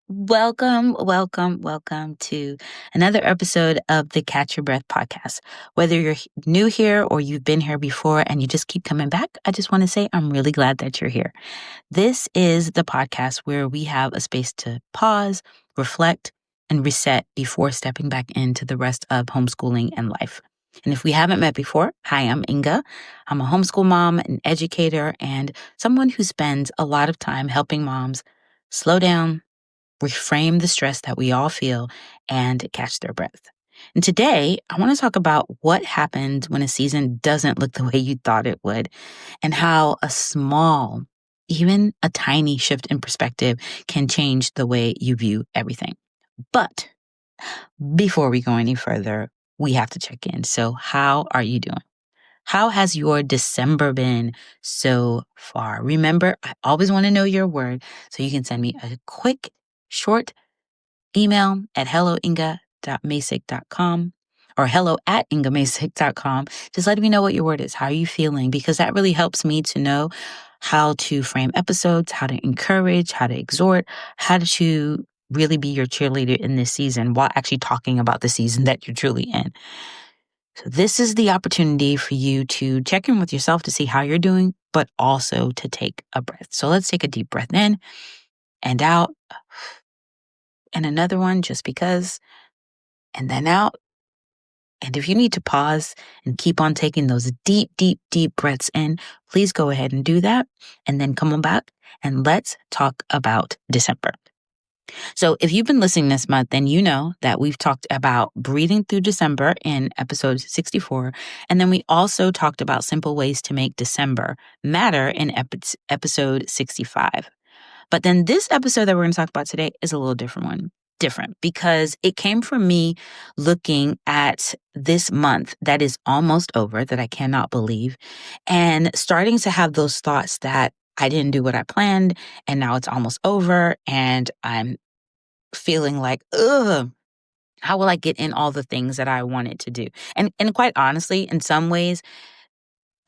Welcome to another episode of the Catch Your Breath podcast. Whether you're new here or you've been here before and you just keep coming back, I just want to say I'm really glad that you're here. This is the podcast where we have a space to pause, reflect, and reset before stepping back into the rest of homeschooling and life. And if we haven't met before, hi, I'm Inga. I'm a homeschool mom, an educator, and someone who spends a lot of time helping moms slow down, reframe the stress that we all feel, and catch their breath. And today, I want to talk about what happens when a season doesn't look the way you thought it would, and how a small, even a tiny shift in perspective can change the way you view everything. But before we go any further, we have to check in. So, how are you doing? How has your December been so far? Remember, I always want to know your word, so you can send me a quick, short email at helloinga.masick.com or hello@ingamasick.com. Just let me know what your word is. How are you feeling? Because that really helps me to know how to frame episodes, how to encourage, how to exhort, how to really be your cheerleader in this season while actually talking about the season that you're truly in. So this is the opportunity for you to check in with yourself to see how you're doing, but also to take a breath. So let's take a deep breath in and out, and another one just because, and then out. And if you need to pause and keep on taking those deep, deep, deep breaths in, please go ahead and do that. And then come on back and let's talk about December. So if you've been listening this month, then you know that we've talked about breathing through December in episode 64. And then we also talked about simple ways to make December matter in episode 65. But then this episode that we're going to talk about today is a little different because it came from me looking at this month that is almost over, that I cannot believe, and starting to have those thoughts that I didn't do what I planned, and now it's almost over, and I'm feeling like, ugh, how will I get in all the things that I wanted to do? And quite honestly, in some ways,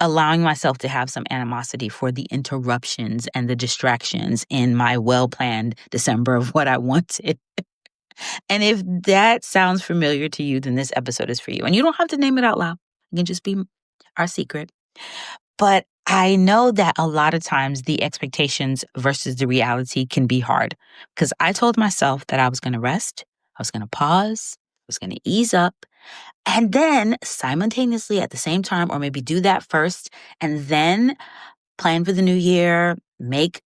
allowing myself to have some animosity for the interruptions and the distractions in my well-planned December of what I wanted. And if that sounds familiar to you, then this episode is for you. And you don't have to name it out loud. It can just be our secret. But I know that a lot of times the expectations versus the reality can be hard because I told myself that I was going to rest, I was going to pause, I was going to ease up, and then simultaneously at the same time, or maybe do that first and then plan for the new year, make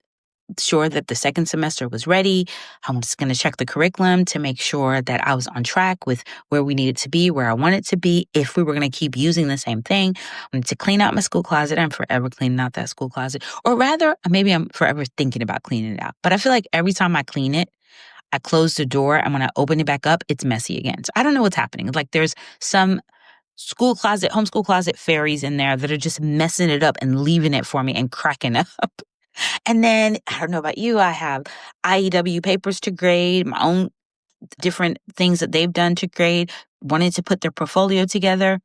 sure that the second semester was ready. I'm just going to check the curriculum to make sure that I was on track with where we needed to be, where I wanted to be. If we were going to keep using the same thing, I need to clean out my school closet. I'm forever cleaning out that school closet. Or rather, maybe I'm forever thinking about cleaning it out. But I feel like every time I clean it, I close the door, and when I open it back up, it's messy again. So I don't know what's happening. It's like there's some homeschool closet fairies in there that are just messing it up and leaving it for me and cracking up. And then, I don't know about you, I have IEW papers to grade, my own different things that they've done to grade, wanting to put their portfolio together,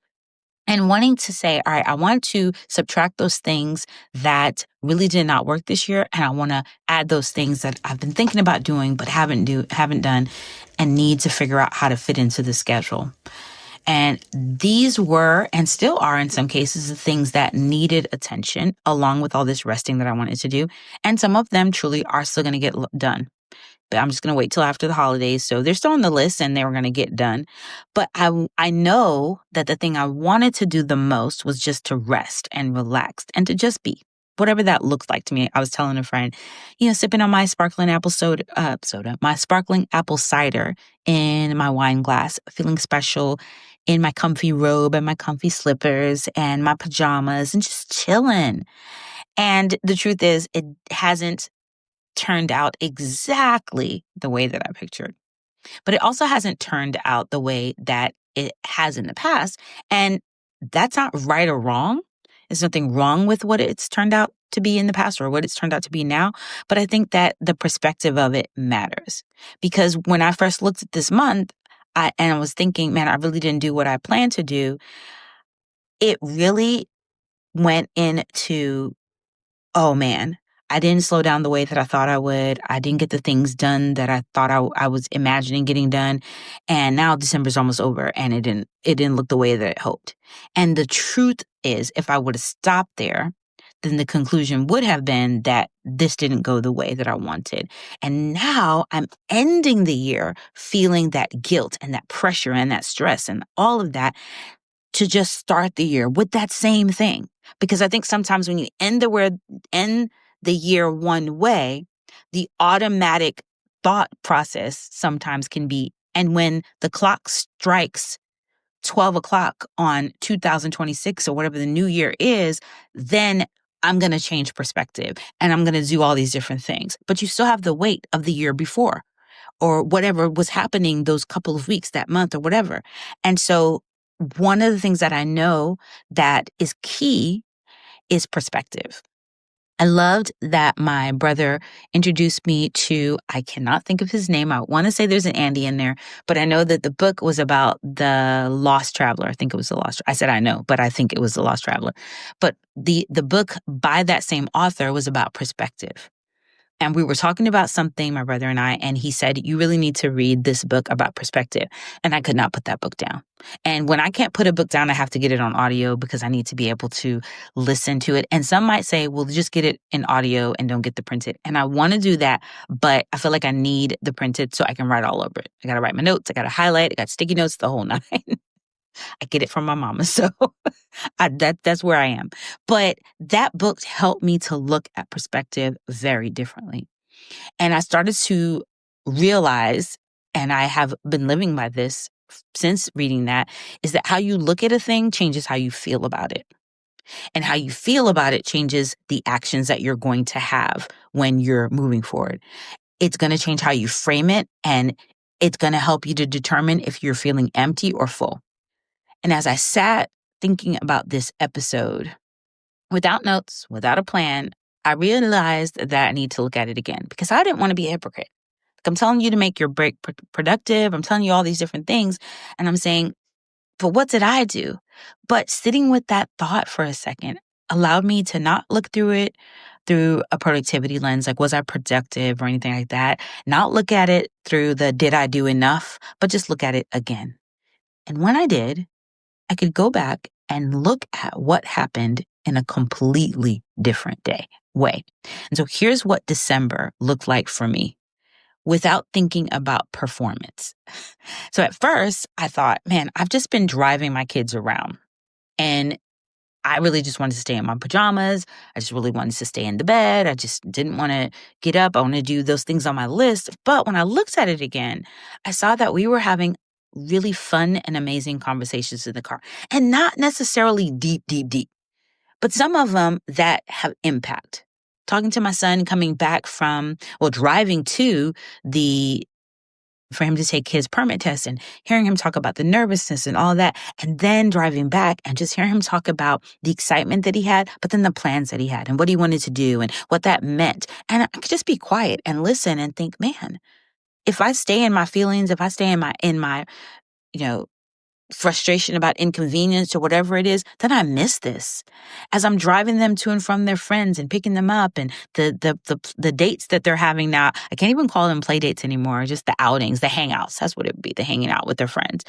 and wanting to say, all right, I want to subtract those things that really did not work this year, and I want to add those things that I've been thinking about doing but haven't done, and need to figure out how to fit into the schedule. And these were, and still are in some cases, the things that needed attention, along with all this resting that I wanted to do. And some of them truly are still going to get done. But I'm just going to wait till after the holidays. So they're still on the list and they were going to get done. But I know that the thing I wanted to do the most was just to rest and relax and to just be. Whatever that looks like to me. I was telling a friend, sipping on my sparkling apple my sparkling apple cider in my wine glass, feeling special in my comfy robe and my comfy slippers and my pajamas and just chilling. And the truth is, it hasn't turned out exactly the way that I pictured. But it also hasn't turned out the way that it has in the past. And that's not right or wrong. There's nothing wrong with what it's turned out to be in the past or what it's turned out to be now. But I think that the perspective of it matters. Because when I first looked at this month, I was thinking, man, I really didn't do what I planned to do. It really went into, oh man, I didn't slow down the way that I thought I would. I didn't get the things done that I thought I was imagining getting done. And now December's almost over and it didn't look the way that I hoped. And the truth is, if I would have stopped there, then the conclusion would have been that this didn't go the way that I wanted. And now I'm ending the year feeling that guilt and that pressure and that stress and all of that to just start the year with that same thing. Because I think sometimes when you end the year one way, the automatic thought process sometimes can be, and when the clock strikes 12 o'clock on 2026 or whatever the new year is, then I'm going to change perspective and I'm going to do all these different things. But you still have the weight of the year before or whatever was happening those couple of weeks, that month or whatever. And so one of the things that I know that is key is perspective. I loved that my brother introduced me to, I cannot think of his name. I want to say there's an Andy in there, but I know that the book was about the Lost Traveler. I think it was the Lost. I said I know, but I think it was the Lost Traveler. But the book by that same author was about perspective. And we were talking about something, my brother and I, and he said, you really need to read this book about perspective. And I could not put that book down. And when I can't put a book down, I have to get it on audio because I need to be able to listen to it. And some might say, well, just get it in audio and don't get the printed. And I want to do that, but I feel like I need the printed so I can write all over it. I got to write my notes. I got to highlight. I got sticky notes, the whole nine. I get it from my mama. So that's where I am. But that book helped me to look at perspective very differently. And I started to realize, and I have been living by this since reading that, is that how you look at a thing changes how you feel about it. And how you feel about it changes the actions that you're going to have when you're moving forward. It's going to change how you frame it, and it's going to help you to determine if you're feeling empty or full. And as I sat thinking about this episode, without notes, without a plan, I realized that I need to look at it again because I didn't want to be a hypocrite. Like I'm telling you to make your break productive. I'm telling you all these different things. And I'm saying, but what did I do? But sitting with that thought for a second allowed me to not look through it through a productivity lens, like was I productive or anything like that? Not look at it through the did I do enough, but just look at it again. And when I did, I could go back and look at what happened in a completely different way. And so here's what December looked like for me without thinking about performance. So at first I thought, man, I've just been driving my kids around and I really just wanted to stay in my pajamas. I just really wanted to stay in the bed. I just didn't want to get up. I want to do those things on my list. But when I looked at it again, I saw that we were having really fun and amazing conversations in the car. And not necessarily deep, but some of them that have impact. Talking to my son coming back driving to for him to take his permit test and hearing him talk about the nervousness and all that, and then driving back and just hearing him talk about the excitement that he had, but then the plans that he had and what he wanted to do and what that meant. And I could just be quiet and listen and think, man, if I stay in my feelings, if I stay in my, frustration about inconvenience or whatever it is, then I miss this. As I'm driving them to and from their friends and picking them up and the dates that they're having now, I can't even call them play dates anymore, just the outings, the hangouts. That's what it would be, the hanging out with their friends.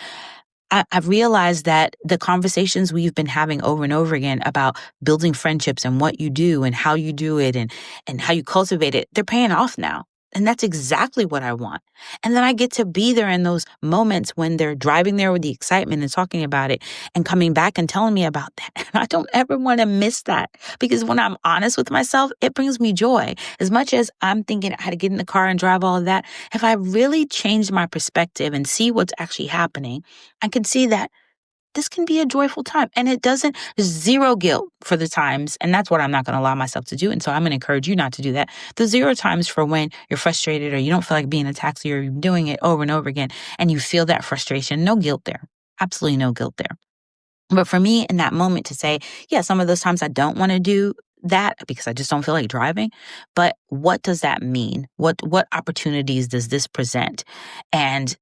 I've realized that the conversations we've been having over and over again about building friendships and what you do and how you do it and how you cultivate it, they're paying off now. And that's exactly what I want. And then I get to be there in those moments when they're driving there with the excitement and talking about it and coming back and telling me about that. And I don't ever want to miss that because when I'm honest with myself, it brings me joy. As much as I'm thinking I had to get in the car and drive all of that, if I really change my perspective and see what's actually happening, I can see that this can be a joyful time. And there's zero guilt for the times. And that's what I'm not going to allow myself to do. And so I'm going to encourage you not to do that. There's zero times for when you're frustrated or you don't feel like being a taxi or you're doing it over and over again and you feel that frustration. No guilt there. Absolutely no guilt there. But for me in that moment to say, yeah, some of those times I don't want to do that because I just don't feel like driving. But what does that mean? What opportunities does this present? And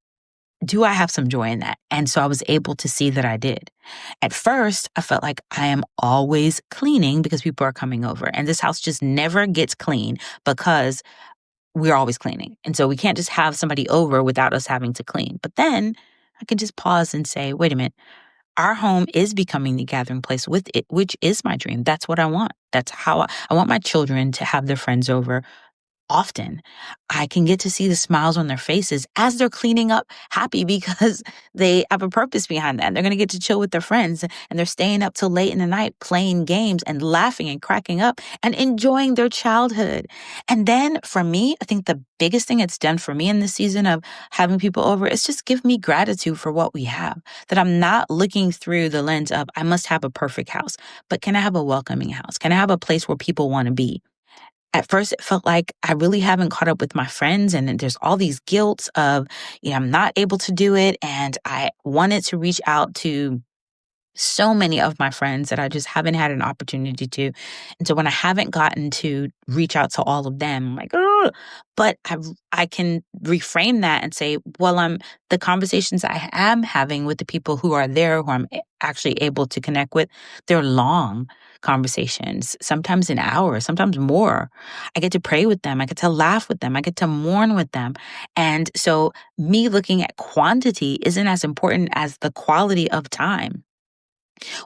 do I have some joy in that? And so I was able to see that I did. At first, I felt like I am always cleaning because people are coming over. And this house just never gets clean because we're always cleaning. And so we can't just have somebody over without us having to clean. But then I can just pause and say, wait a minute, our home is becoming the gathering place with it, which is my dream. That's what I want. That's how I want my children to have their friends over often. I can get to see the smiles on their faces as they're cleaning up, happy because they have a purpose behind that. They're going to get to chill with their friends and they're staying up till late in the night playing games and laughing and cracking up and enjoying their childhood. And then for me, I think the biggest thing it's done for me in this season of having people over is just give me gratitude for what we have. That I'm not looking through the lens of I must have a perfect house, but can I have a welcoming house? Can I have a place where people want to be? At first, it felt like I really haven't caught up with my friends, and then there's all these guilt of, I'm not able to do it. And I wanted to reach out to so many of my friends that I just haven't had an opportunity to. And so when I haven't gotten to reach out to all of them, I'm like, oh, but I can reframe that and say, well, the conversations I am having with the people who are there, who I'm actually able to connect with, they're long conversations, sometimes an hour, sometimes more. I get to pray with them. I get to laugh with them. I get to mourn with them. And so me looking at quantity isn't as important as the quality of time.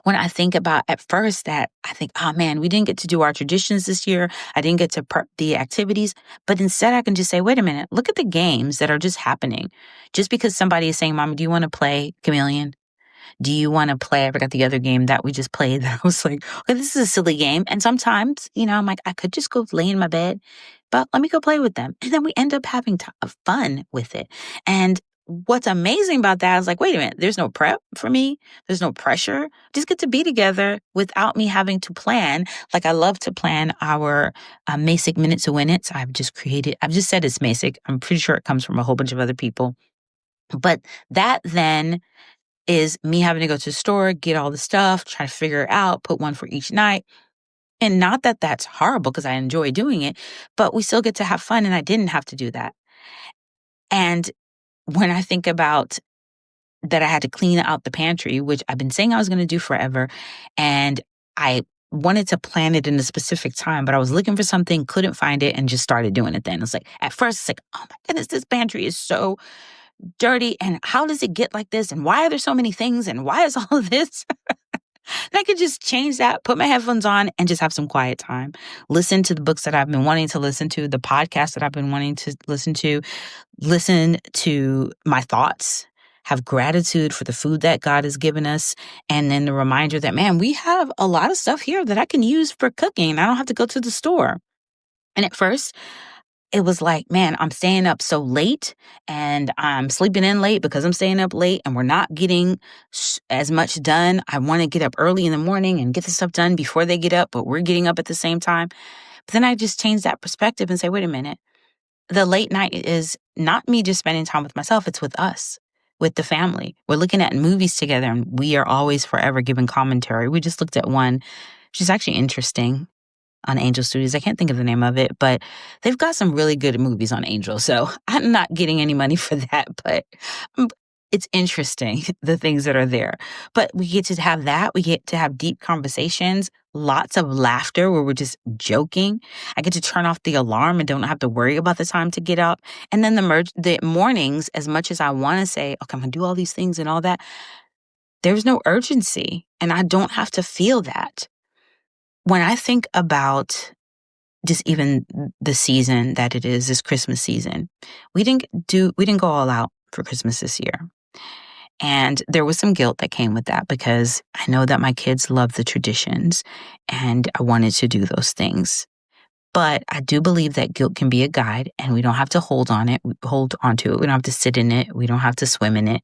When I think about at first that I think, oh man, we didn't get to do our traditions this year. I didn't get to prep the activities. But instead I can just say, wait a minute, look at the games that are just happening. Just because somebody is saying, Mama, do you want to play Chameleon? Do you want to play? I forgot the other game that we just played that I was like, okay, this is a silly game. And sometimes, I'm like, I could just go lay in my bed, but let me go play with them. And then we end up having fun with it. And what's amazing about that is like, wait a minute, there's no prep for me. There's no pressure. Just get to be together without me having to plan. Like I love to plan our Masick Minute to Win It. So I've just said it's Masick. I'm pretty sure it comes from a whole bunch of other people. But that then is me having to go to the store, get all the stuff, try to figure it out, put one for each night. And not that that's horrible because I enjoy doing it, but we still get to have fun and I didn't have to do that. And when I think about that I had to clean out the pantry, which I've been saying I was going to do forever, and I wanted to plan it in a specific time, but I was looking for something, couldn't find it, and just started doing it then. It's like, at first, it's like, oh my goodness, this pantry is so dirty, and how does it get like this, and why are there so many things, and why is all of this? And I could just change that, put my headphones on, and just have some quiet time. Listen to the books that I've been wanting to listen to, the podcasts that I've been wanting to listen to my thoughts, have gratitude for the food that God has given us, and then the reminder that, man, we have a lot of stuff here that I can use for cooking. I don't have to go to the store. And at first, it was like, man, I'm staying up so late and I'm sleeping in late because I'm staying up late and we're not getting as much done. I want to get up early in the morning and get the stuff done before they get up, but we're getting up at the same time. But then I just changed that perspective and say, wait a minute, the late night is not me just spending time with myself. It's with us, with the family. We're looking at movies together and we are always forever giving commentary. We just looked at one, which is actually interesting, on Angel Studios. I can't think of the name of it, but they've got some really good movies on Angel. So I'm not getting any money for that, but it's interesting, the things that are there. But we get to have that. We get to have deep conversations, lots of laughter where we're just joking. I get to turn off the alarm and don't have to worry about the time to get up. And then the mornings, as much as I want to say, okay, I'm going to do all these things and all that, there's no urgency and I don't have to feel that. When I think about just even the season that it is, this Christmas season, we didn't go all out for Christmas this year. And there was some guilt that came with that because I know that my kids love the traditions and I wanted to do those things. But I do believe that guilt can be a guide and we don't have to hold onto it. We don't have to sit in it. We don't have to swim in it.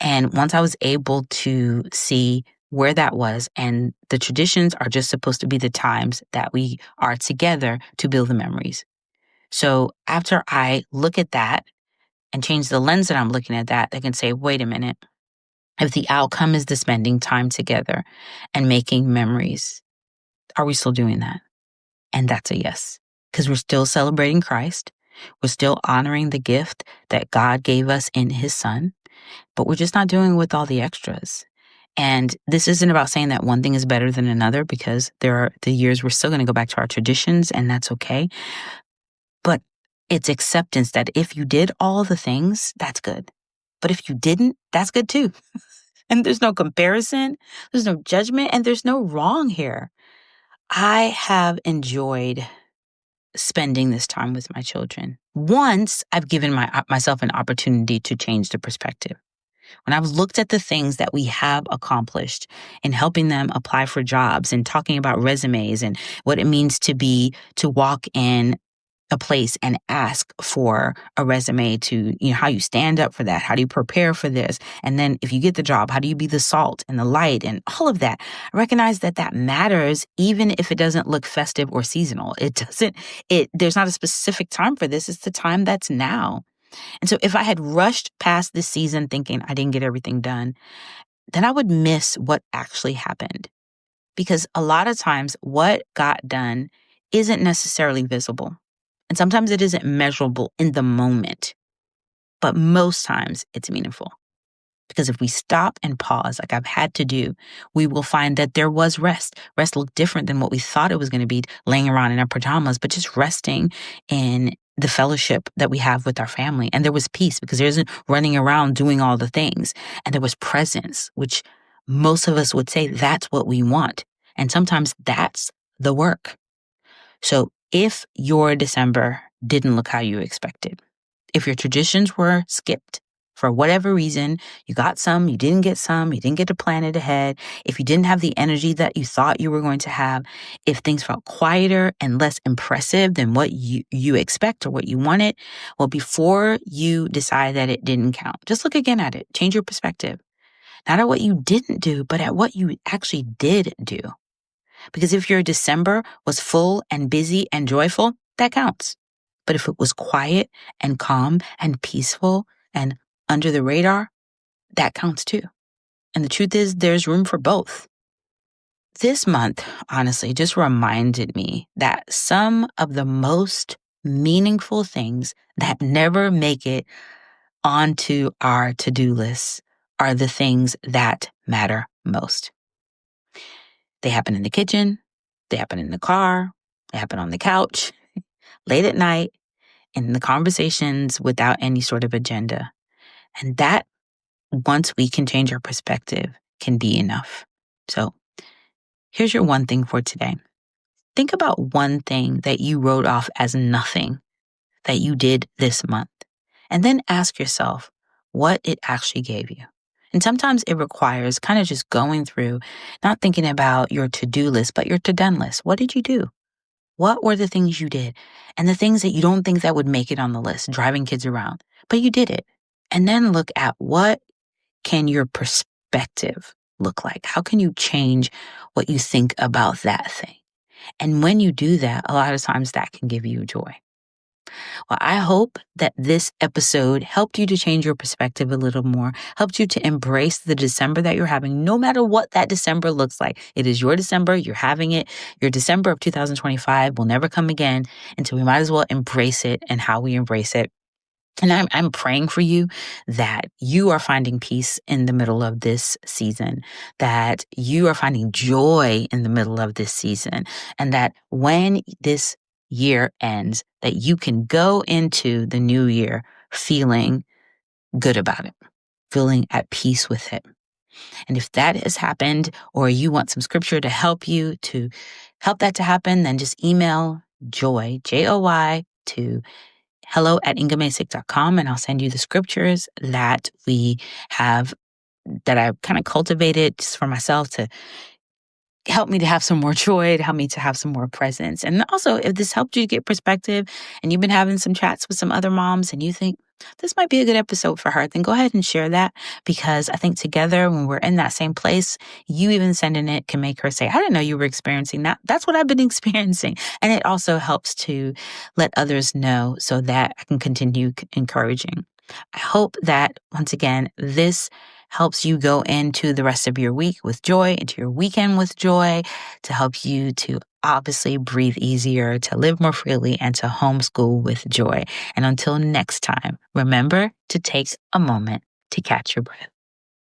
And once I was able to see where that was, and the traditions are just supposed to be the times that we are together to build the memories. So after I look at that and change the lens that I'm looking at that, I can say, wait a minute, if the outcome is the spending time together and making memories, are we still doing that? And that's a yes, because we're still celebrating Christ. We're still honoring the gift that God gave us in his son. but we're just not doing it with all the extras. And this isn't about saying that one thing is better than another, because there are the years we're still going to go back to our traditions, and that's okay. But it's acceptance that if you did all the things, that's good. But if you didn't, that's good too. And there's no comparison, there's no judgment, and there's no wrong here. I have enjoyed spending this time with my children. Once I've given myself an opportunity to change the perspective. When I've looked at the things that we have accomplished in helping them apply for jobs and talking about resumes and what it means to walk in a place and ask for a resume, to, how you stand up for that. How do you prepare for this? And then if you get the job, how do you be the salt and the light and all of that? I recognize that matters, even if it doesn't look festive or seasonal. There's not a specific time for this. It's the time that's now. And so if I had rushed past this season thinking I didn't get everything done, then I would miss what actually happened. Because a lot of times what got done isn't necessarily visible. And sometimes it isn't measurable in the moment. But most times it's meaningful. Because if we stop and pause, like I've had to do, we will find that there was rest. Rest looked different than what we thought it was going to be, laying around in our pajamas, but just resting in the fellowship that we have with our family. And there was peace, because there isn't running around doing all the things. And there was presence, which most of us would say that's what we want. And sometimes that's the work. So if your December didn't look how you expected, if your traditions were skipped for whatever reason, you got some, you didn't get some, you didn't get to plan it ahead, if you didn't have the energy that you thought you were going to have, if things felt quieter and less impressive than what you expect or what you wanted, well, before you decide that it didn't count, just look again at it. Change your perspective. Not at what you didn't do, but at what you actually did do. Because if your December was full and busy and joyful, that counts. But if it was quiet and calm and peaceful and under the radar, that counts too. And the truth is, there's room for both. This month, honestly, just reminded me that some of the most meaningful things that never make it onto our to-do lists are the things that matter most. They happen in the kitchen, they happen in the car, they happen on the couch, late at night, in the conversations without any sort of agenda. And that, once we can change our perspective, can be enough. So here's your one thing for today. Think about one thing that you wrote off as nothing that you did this month. And then ask yourself what it actually gave you. And sometimes it requires kind of just going through, not thinking about your to-do list, but your to-done list. What did you do? What were the things you did? And the things that you don't think that would make it on the list, driving kids around, but you did it. And then look at what can your perspective look like? How can you change what you think about that thing? And when you do that, a lot of times that can give you joy. Well, I hope that this episode helped you to change your perspective a little more, helped you to embrace the December that you're having, no matter what that December looks like. It is your December, you're having it. Your December of 2025 will never come again, and so we might as well embrace it and how we embrace it. And I'm praying for you that you are finding peace in the middle of this season, that you are finding joy in the middle of this season, and that when this year ends, that you can go into the new year feeling good about it, feeling at peace with it. And if that has happened, or you want some scripture to help you to help that to happen, then just email joy, Joy, to hello@ingamesick.com, and I'll send you the scriptures that we have, that I've kind of cultivated just for myself to help me to have some more joy, to help me to have some more presence. And also, if this helped you to get perspective and you've been having some chats with some other moms and you think this might be a good episode for her, then go ahead and share that, because I think together, when we're in that same place, you even sending it can make her say, I didn't know you were experiencing that. That's what I've been experiencing. And it also helps to let others know so that I can continue encouraging. I hope that, once again, this helps you go into the rest of your week with joy, into your weekend with joy, to help you to obviously breathe easier, to live more freely, and to homeschool with joy. And until next time, remember to take a moment to catch your breath.